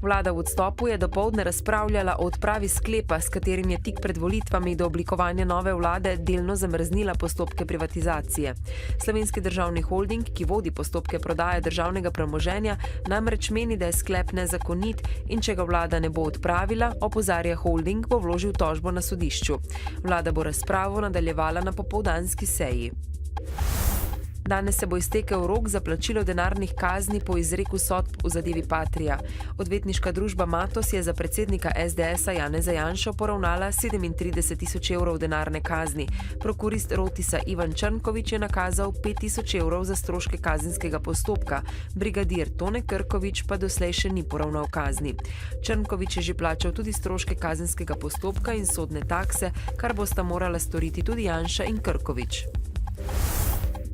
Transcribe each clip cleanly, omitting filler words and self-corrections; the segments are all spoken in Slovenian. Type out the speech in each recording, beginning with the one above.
Vlada v odstopu je dopoldne razpravljala o odpravi sklepa, s katerim je tik pred volitvami do oblikovanja nove vlade delno zamrznila postopke privatizacije. Slovenski državni holding, ki vodi postopke prodaje državnega premoženja, namreč meni, da je sklep nezakonit in če ga vlada ne bo odpravila, opozarja holding, bo vložil tožbo na sodišču. Vlada bo razpravo nadaljevala na popoldanski seji. Danes se bo iztekel rok za plačilo denarnih kazni po izreku sodb v zadevi Patria. Odvetniška družba Matos je za predsednika SDS-a Janeza Janšo poravnala 37 tisoč evrov denarne kazni. Prokurist Rotisa Ivan Črnkovič je nakazal 5 tisoč evrov za stroške kazenskega postopka. Brigadir Tone Krkovič pa doslej še ni poravnal kazni. Črnkovič je že plačal tudi stroške kazenskega postopka in sodne takse, kar bosta morala storiti tudi Janša in Krkovič.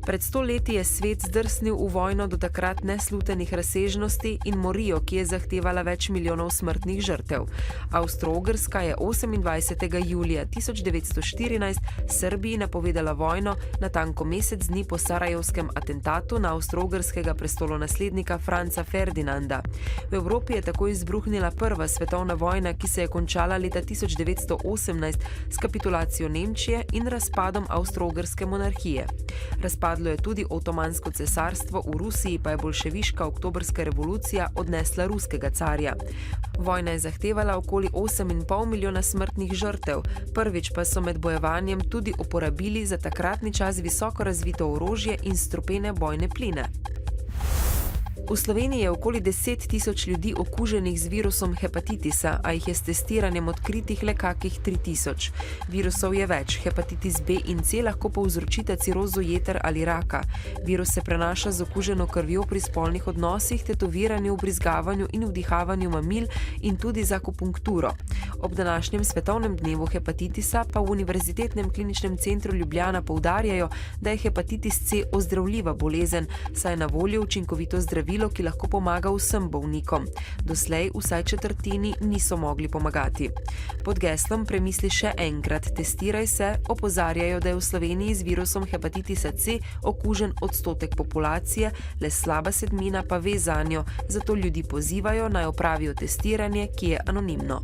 Pred 100 leti je svet zdrsnil v vojno do takrat neslutenih razsežnosti in morijo, ki je zahtevala več milijonov smrtnih žrtev. Avstro-Ogrska je 28. julija 1914 Srbiji napovedala vojno natanko mesec dni po sarajevskem atentatu na avstro-ogrskega prestolonaslednika Franca Ferdinanda. V Evropi je tako izbruhnila prva svetovna vojna, ki se je končala leta 1918 s kapitulacijo Nemčije in razpadom avstro-ogrske monarhije. Razpadlo je tudi Otomansko cesarstvo, v Rusiji pa je bolševiška oktobrska revolucija odnesla ruskega carja. Vojna je zahtevala okoli 8,5 milijona smrtnih žrtev, prvič pa so med bojevanjem tudi uporabili za takratni čas visoko razvito orožje in strupene bojne pline. V Sloveniji je okoli 10 tisoč ljudi okuženih z virusom hepatitisa, a jih je s testiranjem odkritih le kakih 3 tisoč. Virusov je več, hepatitis B in C lahko povzročita cirozo jeter ali raka. Virus se prenaša z okuženo krvjo pri spolnih odnosih, tetoviranju, vbrizgavanju in vdihavanju mamil in tudi z akupunkturo. Ob današnjem svetovnem dnevu hepatitisa pa v Univerzitetnem kliničnem centru Ljubljana poudarjajo, da je hepatitis C ozdravljiva bolezen, saj je na voljo učinkovito zdravilo, ki lahko pomaga vsem bolnikom. Doslej vsaj četrtini niso mogli pomagati. Pod geslom Premisli še enkrat, testiraj se, opozarjajo, da je v Sloveniji z virusom hepatitisa C okužen odstotek populacije, le slaba sedmina pa ve zanjo, zato ljudi pozivajo, naj opravijo testiranje, ki je anonimno.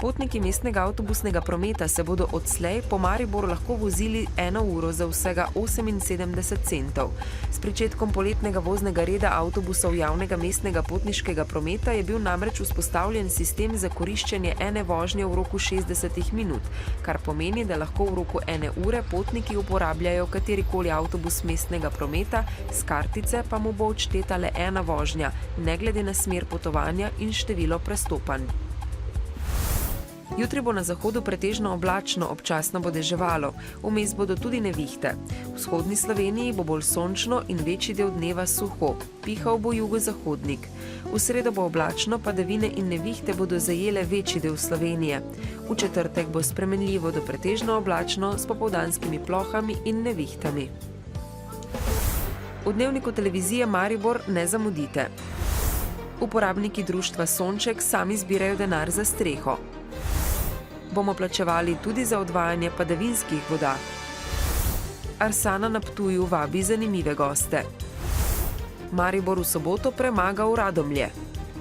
Potniki mestnega avtobusnega prometa se bodo odslej po Mariboru lahko vozili 1 uro za vsega 78 centov. S pričetkom poletnega voznega reda avtobusov javnega mestnega potniškega prometa je bil namreč vzpostavljen sistem za koriščenje ene vožnje v roku 60 minut, kar pomeni, da lahko v roku 1 ure potniki uporabljajo katerikoli avtobus mestnega prometa, s kartice pa mu bo odšteta le ena vožnja, ne glede na smer potovanja in število prestopanj. Jutri bo na zahodu pretežno oblačno, občasno bo deževalo, vmes bodo tudi nevihte. V vzhodni Sloveniji bo bolj sončno in večji del dneva suho, pihal bo jugozahodnik. V sredo bo oblačno, padavine in nevihte bodo zajele večji del Slovenije. V četrtek bo spremenljivo do pretežno oblačno s popoldanskimi plohami in nevihtami. V dnevniku televizije Maribor ne zamudite. Uporabniki društva Sonček sami zbirajo denar za streho. Bomo plačevali tudi za odvajanje padavinskih voda. Arsana na Ptuju vabi zanimive goste. Maribor v soboto premagal Radomlje.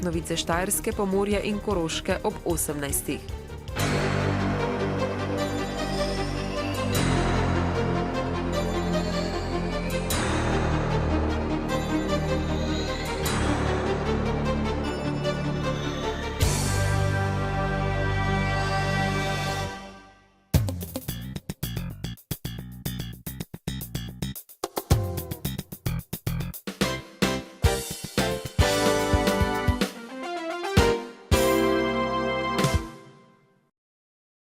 Novice Štajerske, Pomurja in Koroške ob 18.